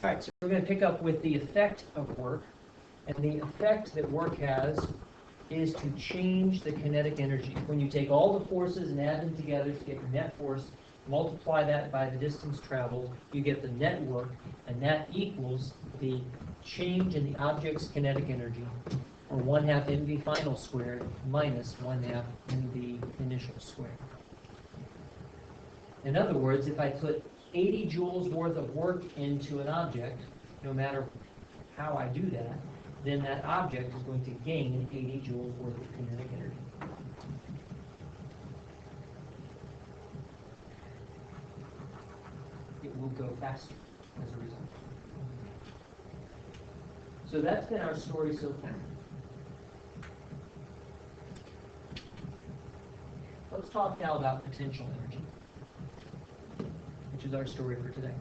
All right, so we're going to pick up with the effect of work. And the effect that work has is to change the kinetic energy. When you take all the forces and add them together to get your net force, multiply that by the distance traveled, you get the net work, and that equals the change in the object's kinetic energy, or 1/2 mv final squared minus 1/2 mv initial squared. In other words, if I put 80 joules worth of work into an object, no matter how I do that, then that object is going to gain 80 joules worth of kinetic energy. It will go faster as a result. So that's been our story so far. Let's talk now about potential energy, which is our story for today.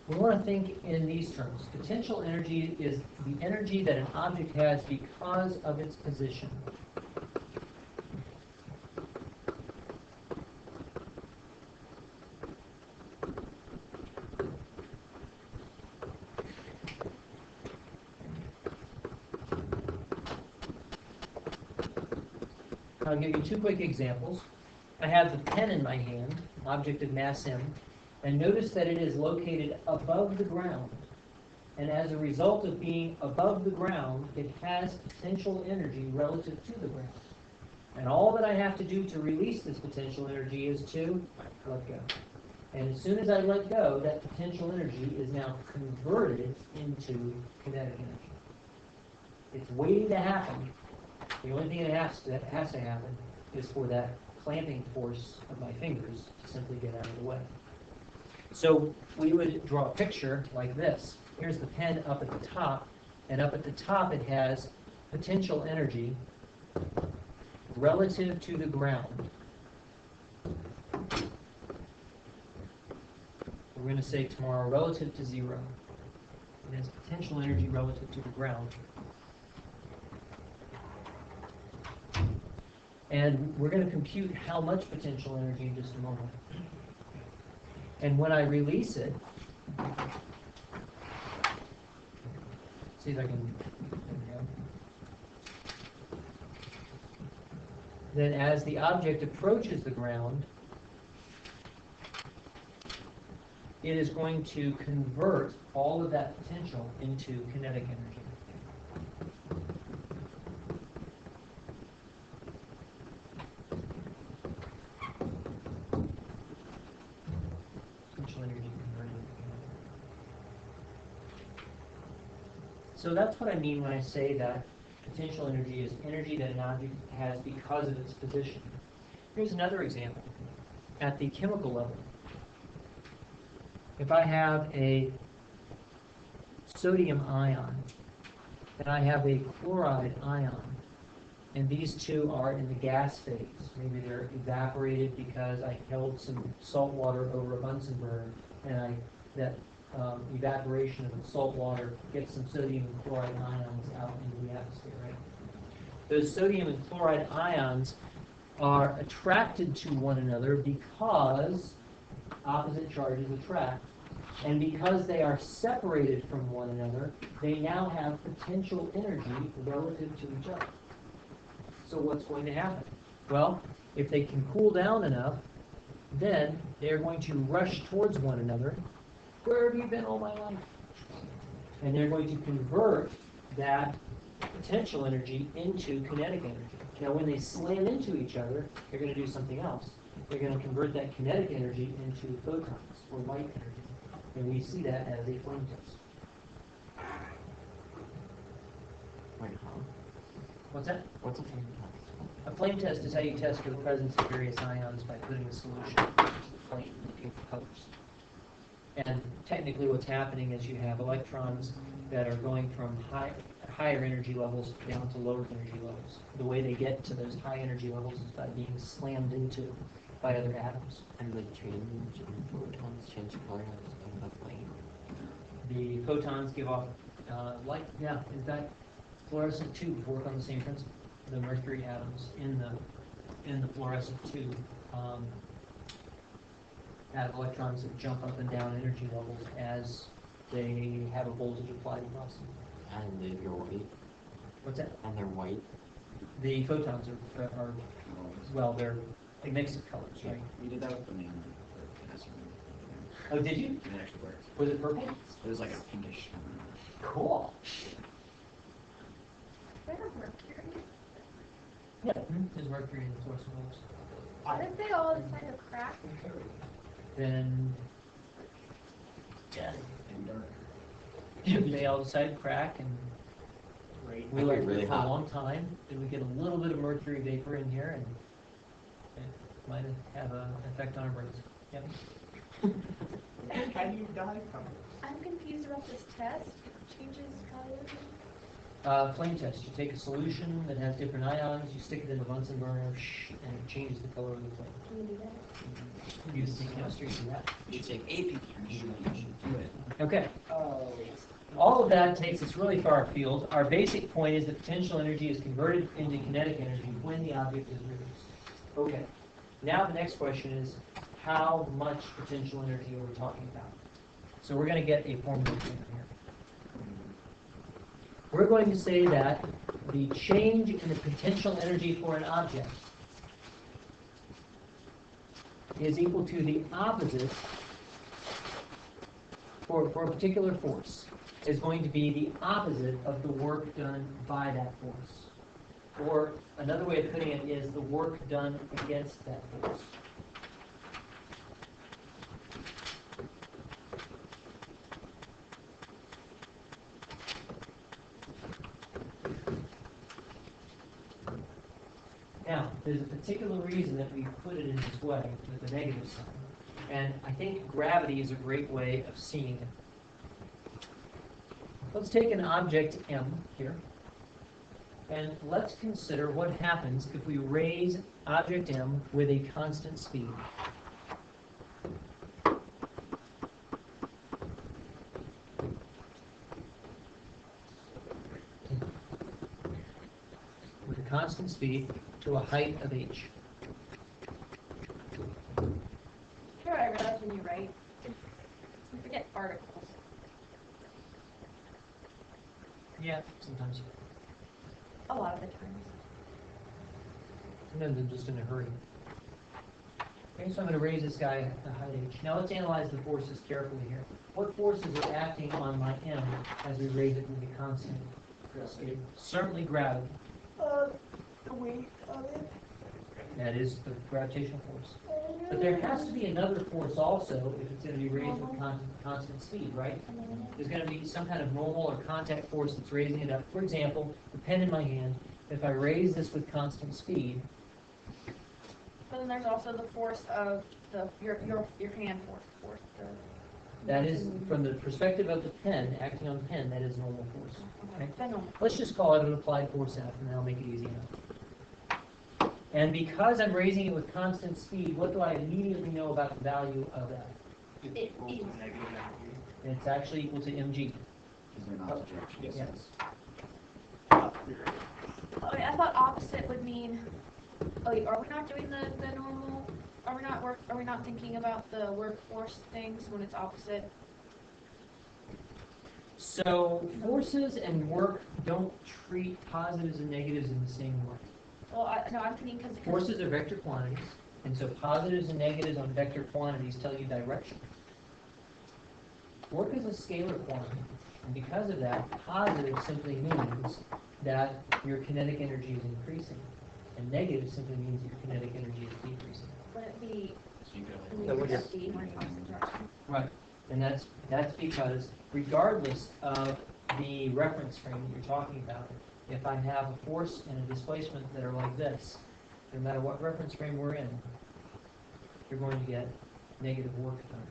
We want to think in these terms. Potential energy is the energy that an object has because of its position. I'll give you two quick examples. I have the pen in my hand, object of mass m, and notice that it is located above the ground. And as a result of being above the ground, it has potential energy relative to the ground. And all that I have to do to release this potential energy is to let go. And as soon as I let go, that potential energy is now converted into kinetic energy. It's waiting to happen. The only thing that has to happen is for that clamping force of my fingers to simply get out of the way. So we would draw a picture like this. Here's the pen up at the top, and up at the top it has potential energy relative to the ground. We're going to say tomorrow relative to 0. It has potential energy relative to the ground. And we're going to compute how much potential energy in just a moment. And when I release it, see if I can, there we go. Then as the object approaches the ground, it is going to convert all of that potential into kinetic energy. So that's what I mean when I say that potential energy is energy that an object has because of its position. Here's another example. At the chemical level, if I have a sodium ion and I have a chloride ion, and these two are in the gas phase, maybe they're evaporated because I held some salt water over a Bunsen burner, and that evaporation of the salt water gets some sodium and chloride ions out into the atmosphere, right? Those sodium and chloride ions are attracted to one another because opposite charges attract. And because they are separated from one another, they now have potential energy relative to each other. So what's going to happen? Well, if they can cool down enough, then they're going to rush towards one another. Where have you been all my life? And they're going to convert that potential energy into kinetic energy. Now, when they slam into each other, they're going to do something else. They're going to convert that kinetic energy into photons, or light energy. And we see that as a flame test. Wait, What's that? what's a flame test? A flame test is how you test for the presence of various ions by putting the solution into the flame, looking for colors. And technically what's happening is you have electrons that are going from higher energy levels down to lower energy levels. The way they get to those high energy levels is by being slammed into by other atoms. And the change in photons change color in the flame. The photons give off light. Yeah, in fact, fluorescent tubes work on the same principle. The mercury atoms in the in the fluorescent tube have electrons that jump up and down energy levels as they have a voltage applied across them. And they're white. What's that? And they're white. The photons are well, they're a mix of colors, right? We did that with banana. Oh, did you? It actually worked. Was it purple? It was like a pinkish. Cool. They're Mercury. Yeah, there's mercury in the fluorescent bulbs. What if they all decide to crack? Then And dark. they all decide to crack, and we That'd left be really it for a hot. long time. Then we get a little bit of mercury vapor in here, and it might have an effect on our brains. Yep. How do you die from it? I'm confused about this test. It changes color. Flame test. You take a solution that has different ions, you stick it in the Bunsen burner, and it changes the color of the flame. Can you do that? Use the chemistry to do that. You take AP chemistry, you should do it. Okay. Oh. All of that takes us really far afield. Our basic point is that potential energy is converted into kinetic energy when the object is released. Okay. Now the next question is, how much potential energy are we talking about? So we're going to get a formula here. We're going to say that the change in the potential energy for an object is equal to the opposite for a particular force is going to be the opposite of the work done by that force. Or another way of putting it is the work done against that force. Now, there's a particular reason that we put it in this way, with the negative sign. And I think gravity is a great way of seeing it. Let's take an object M here, and let's consider what happens if we raise object M with a constant speed. With a constant speed to a height of h. Here I realize when you write, you forget particles. Yeah, sometimes. A lot of the times. Sometimes I'm just in a hurry. Okay, so I'm going to raise this guy to height h. Now let's analyze the forces carefully here. What forces are acting on my M as we raise it with a constant speed? Certainly gravity. The weight of it. That is the gravitational force. But there has to be another force also if it's going to be raised with constant speed, right? There's going to be some kind of normal or contact force that's raising it up. For example, the pen in my hand, if I raise this with constant speed, But then there's also the force of your hand force. that is, from the perspective of the pen, acting on the pen, that is normal force. Okay? Venom. Let's just call it an applied force F, and that'll make it easy enough. And because I'm raising it with constant speed, what do I immediately know about the value of that? It is. Negative energy. It's actually equal to mg. Is there not direction? Yes. Oh, I thought opposite would mean. Oh, are we not doing the normal? Are we not thinking about the workforce things when it's opposite? So forces and work don't treat positives and negatives in the same way. Well, I'm thinking because Forces are vector quantities, and so positives and negatives on vector quantities tell you direction. Work is a scalar quantity, and because of that, positive simply means that your kinetic energy is increasing, and negative simply means your kinetic energy is decreasing. would it be So you go So like. what is- speed when it's opposite direction? Right. And that's because regardless of the reference frame that you're talking about, if I have a force and a displacement that are like this, no matter what reference frame we're in, you're going to get negative work done.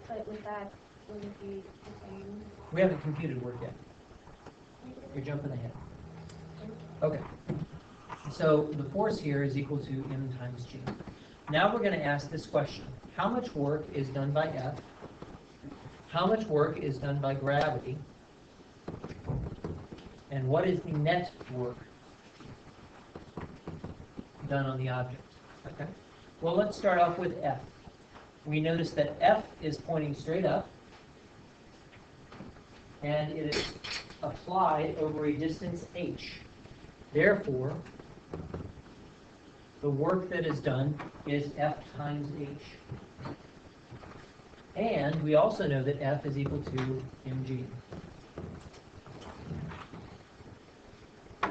But with that, would it be the same? We haven't computed work yet. You're jumping ahead. Okay. So the force here is equal to m times g. Now we're going to ask this question. How much work is done by F? How much work is done by gravity? And what is the net work done on the object. Okay. Well, let's start off with F. We notice that F is pointing straight up, and it is applied over a distance h. Therefore, the work that is done is F times h. And we also know that F is equal to mg. So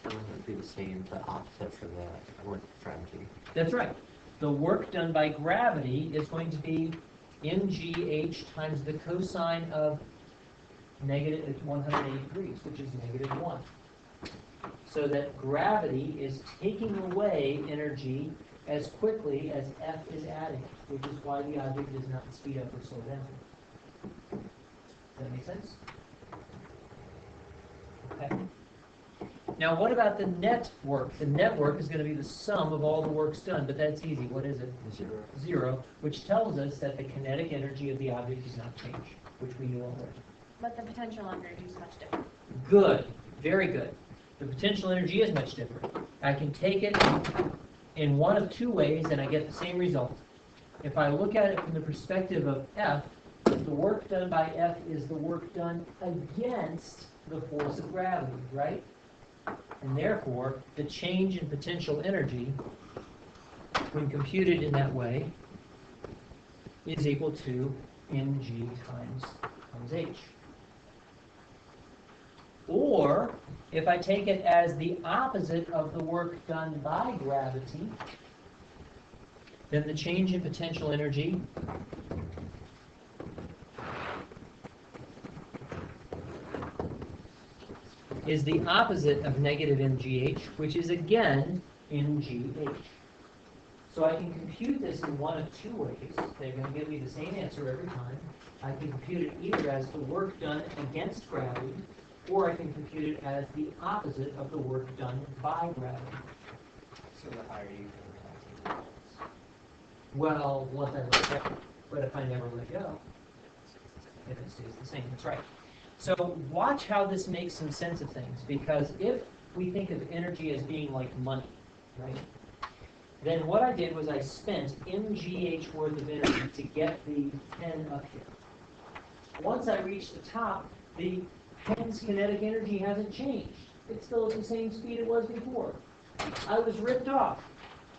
it would be the same, the opposite for the work for MG. That's right. The work done by gravity is going to be mgh times the cosine of negative 180 degrees, which is -1. So that gravity is taking away energy as quickly as F is adding it, which is why the object does not speed up or slow down. Does that make sense? Okay. Now what about the net work? The net work is going to be the sum of all the works done, but that's easy. What is it? 0, which tells us that the kinetic energy of the object does not change, which we knew already. But the potential energy is much different. Good. Very good. The potential energy is much different. I can take it in one of two ways and I get the same result. If I look at it from the perspective of F, the work done by F is the work done against the force of gravity, right? And therefore, the change in potential energy, when computed in that way, is equal to mg times h. Or, if I take it as the opposite of the work done by gravity, then the change in potential energy is the opposite of negative mgh, which is again mgh. So I can compute this in one of two ways. They're going to give me the same answer every time. I can compute it either as the work done against gravity, or I can compute it as the opposite of the work done by gravity. So the higher you go, Well, once I let go, but if I never let go, then it stays the same. That's right. So watch how this makes some sense of things, because if we think of energy as being like money, right? Then what I did was I spent mgh worth of energy to get the pen up here. Once I reach the top, the pen's kinetic energy hasn't changed. It's still at the same speed it was before. I was ripped off.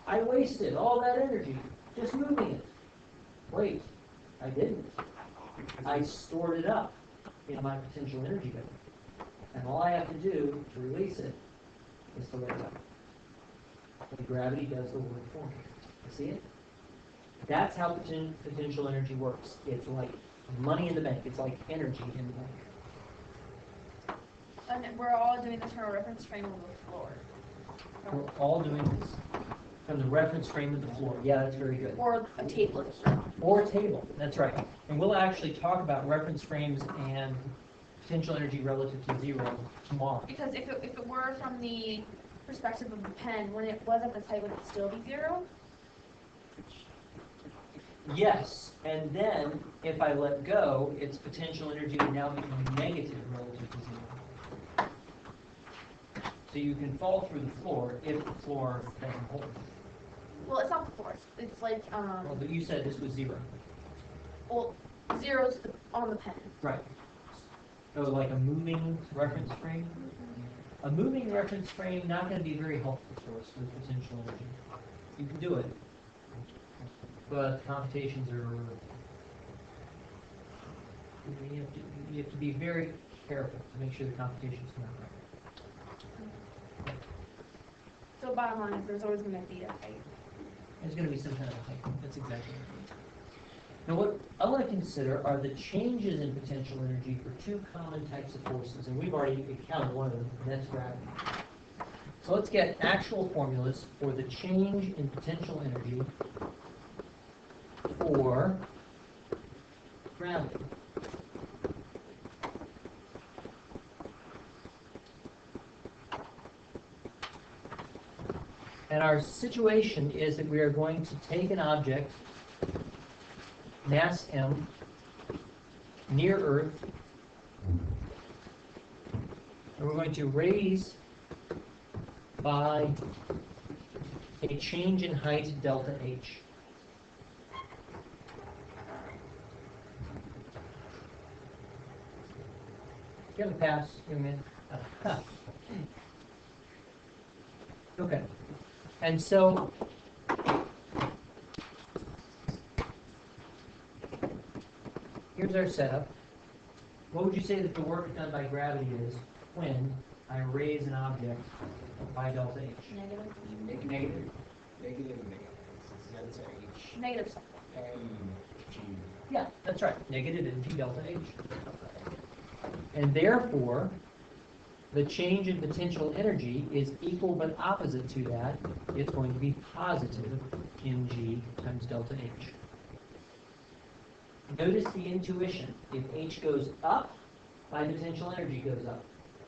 I wasted all that energy just moving it. Wait, I didn't. I stored it up in my potential energy building. And all I have to do to release it is to let go. And gravity does the work for me. You see it? That's how potential energy works. It's like money in the bank. It's like energy in the bank. And we're all doing this from a reference frame of the floor. We're all doing this from the reference frame of the floor. Yeah, that's very good. Or a table. Or a table. That's right. And we'll actually talk about reference frames and potential energy relative to zero tomorrow. Because if it were from the perspective of the pen, when it was at this height, would it still be 0? Yes, and then if I let go, its potential energy would now become negative relative to zero. So you can fall through the floor if the floor doesn't hold. Well, it's not the floor. It's like, Well, but you said this was zero. well, 0's on the pen. Right. So like a moving reference frame? A moving reference frame not going to be very helpful for us with potential energy. You can do it, but computations are... You have to be very careful to make sure the computations come out right. So bottom line is there's always going to be a height. There's going to be some kind of a height. That's exactly right. Now what I want to consider are the changes in potential energy for two common types of forces, and we've already encountered one of them, and that's gravity. So let's get actual formulas for the change in potential energy for gravity. And our situation is that we are going to take an object, mass m, near Earth, and we're going to raise by a change in height delta H. You have a pass, young man. Okay. And so, here's our setup. What would you say that the work done by gravity is when I raise an object by delta H? Negative. Negative. Negative. Delta H. Negative. G. Yeah, that's right. Negative mg delta H. And therefore, the change in potential energy is equal but opposite to that. It's going to be positive mg times delta H. Notice the intuition. If H goes up, my potential energy goes up.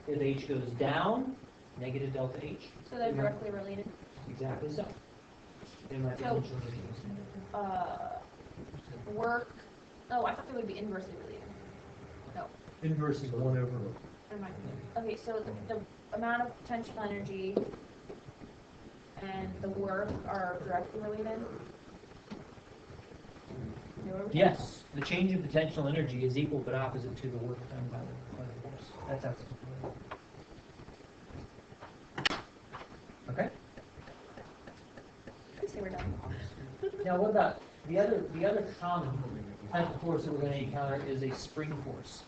If H goes down, negative delta H. So they're directly related. Exactly so. And my So- potential energy goes down. Work. Oh, I thought they would be inversely related. No. Inverse is 1 over. Never mind. Okay, so the amount of potential energy and the work are directly related. Yes, the change in potential energy is equal but opposite to the work done by the force. That's absolutely right. Okay. I say we're done. Now, what about the other common type of force that we're going to encounter is a spring force.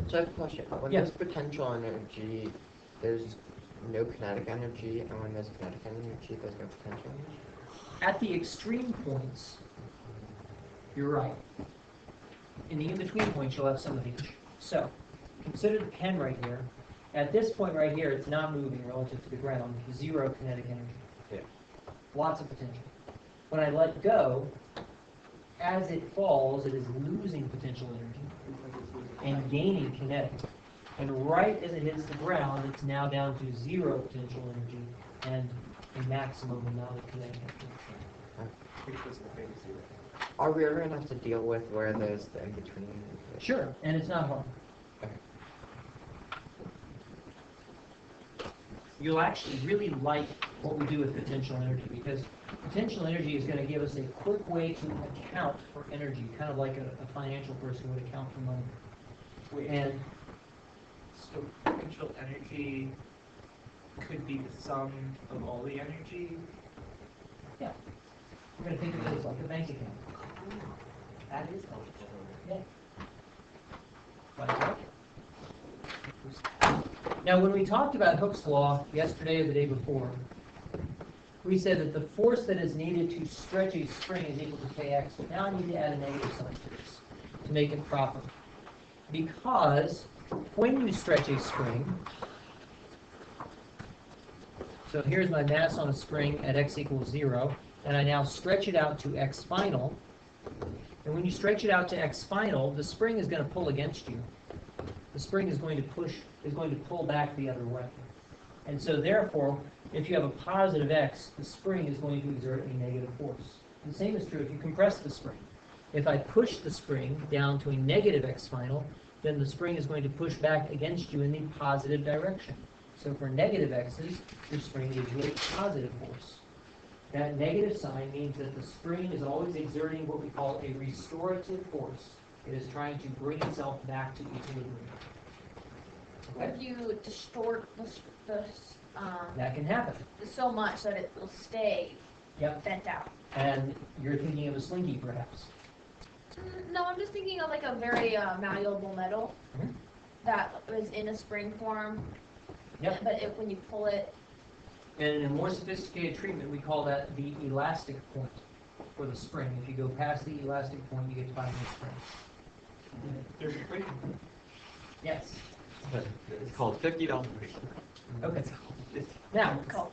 So I have a question. When Yeah. there's potential energy, there's no kinetic energy, and when there's kinetic energy, there's no potential energy? At the extreme points, you're right. In the in-between points, you'll have some of each. So, consider the pen right here. At this point right here, it's not moving relative to the ground. 0 kinetic energy. Yeah. Lots of potential. When I let go, as it falls, it is losing potential energy and gaining kinetic. And right as it hits the ground, it's now down to 0 potential energy and a maximum amount of kinetic energy. Because the phase zero. Are we ever going to have to deal with where there's the in-between? Sure, and it's not hard. Okay. You'll actually really like what we do with potential energy because potential energy is going to give us a quick way to account for energy, kind of like a financial person would account for money. Wait, And so potential energy could be the sum of all the energy? we're going to think of it as like a bank account. That is helpful. Like that. Now, when we talked about Hooke's law yesterday or the day before, we said that the force that is needed to stretch a spring is equal to kx, but now I need to add a negative sign to this to make it proper. Because when you stretch a spring, so here's my mass on a spring at x equals 0, and I now stretch it out to x final. And when you stretch it out to x final, the spring is going to pull against you. The spring is going to pull back the other way. And so therefore, if you have a positive x, the spring is going to exert a negative force. The same is true if you compress the spring. If I push the spring down to a negative x final, then the spring is going to push back against you in the positive direction. So for negative x's, your spring gives you a positive force. That negative sign means that the spring is always exerting what we call a restorative force. It is trying to bring itself back to equilibrium. Okay? Would you distort the That can happen. so much that it will stay Yep. bent out? And you're thinking of a slinky, perhaps. No, I'm just thinking of like a very malleable metal Mhm. that was in a spring form. Yep. But when you pull it, And in a more sophisticated treatment, we call that the elastic point for the spring. If you go past the elastic point, you get to find the spring. There's a great Yes. It's called $50. Okay. Now, oh,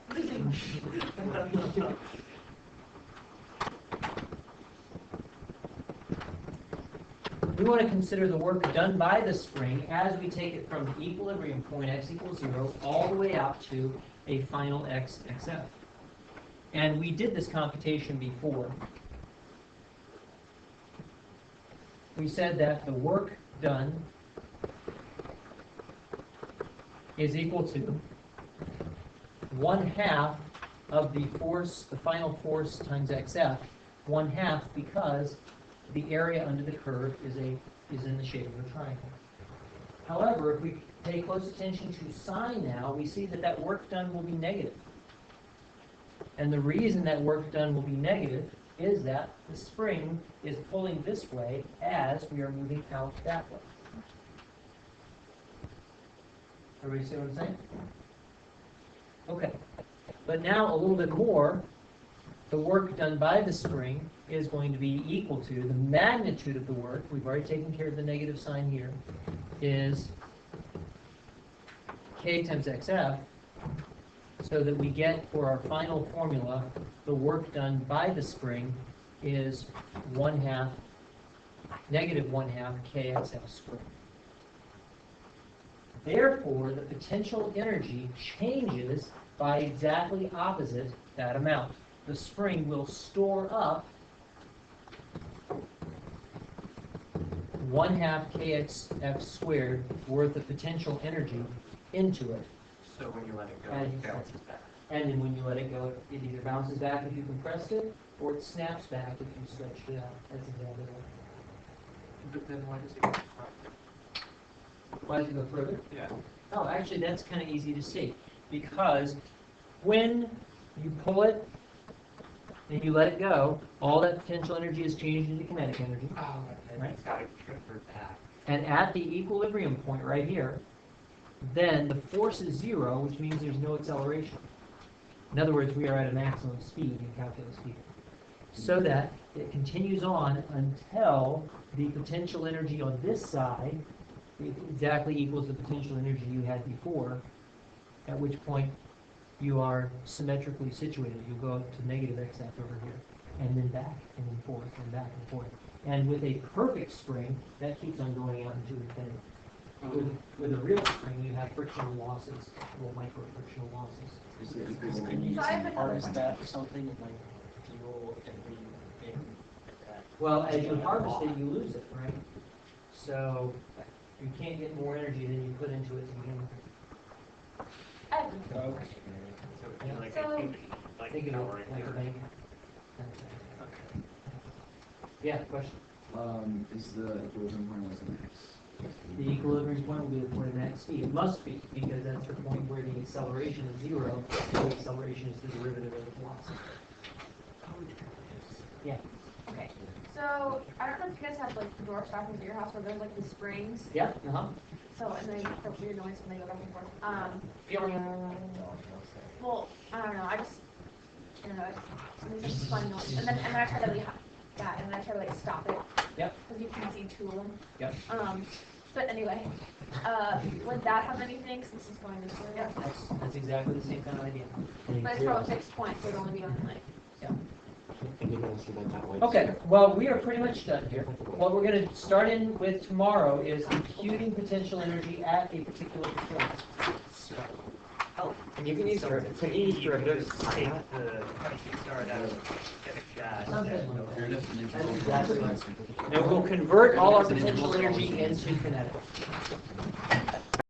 we want to consider the work done by the spring as we take it from the equilibrium point x equals 0 all the way out to a final x xf. And we did this computation before. we said that the work done is equal to 1/2 of the force, the final force times XF, 1/2 because the area under the curve is in the shape of a triangle. However, if we pay close attention to sign now, we see that that work done will be negative. And the reason that work done will be negative is that the spring is pulling this way as we are moving out that way. Everybody see what I'm saying? Okay. But now a little bit more, the work done by the spring is going to be equal to the magnitude of the work. We've already taken care of the negative sign here, is K times XF, so that we get for our final formula, the work done by the spring is 1/2, -1/2 KXF squared. Therefore, the potential energy changes by exactly opposite that amount. The spring will store up 1/2 KXF squared worth of potential energy into it. So when you let it go, And- it bounces back. And then when you let it go, it either bounces back if you compressed it, or it snaps back if you stretched it out. That's exactly right. But then why does it go front? Why does it go further? Yeah. Oh, actually, that's kind of easy to see. Because when you pull it and you let it go, all that potential energy is changed into kinetic energy. Oh, and Right. it's got to convert back. And at the equilibrium point right here, then the force is 0, which means there's no acceleration. In other words, we are at a maximum speed in calculus speed. So that it continues on until the potential energy on this side exactly equals the potential energy you had before, at which point you are symmetrically situated. You'll go up to negative XF over here, and then back, and then forth, and back and forth. And with a perfect spring, that keeps on going out into infinity. With a real spring, you have frictional losses, well, micro frictional losses. Could you So I have another harvest that or something and like fuel every thing like that? Well, as you harvest it, you lose it, right? So you can't get more energy than you put into it to begin with. I have another question. So it'd be like So- a huge, like Think of power it like a there. bank. Okay. Yeah, question? Is the equilibrium point was an X? The equilibrium point will be the point of max speed. It must be, because that's the point where the acceleration is 0. The acceleration is the derivative of the velocity. Yeah. Okay, so I don't know if you guys have like door stockings at your house where there's like the springs. Yeah, uh-huh. So and they make that weird noise when they go back and forth. Well, I don't know. I don't know. It's just fun noise. And then I try to like, and then I try to like stop it. Yep. Because you can see two of them. Yep. But anyway, would that have anything since it's going this way? Yeah. That's exactly the same kind of idea. But it's from a fixed point, so it'd only be on like. And you're gonna see that that way. Okay, well, we are pretty much done here. What we're going to start in with tomorrow is computing potential energy at a particular point. Oh, And you can use your, can you use derivatives to take find that? the punishing start out of kinetic gas. Something like Your that. definition That's of exactly right. equilibrium. And we'll convert all our potential energy into kinetic.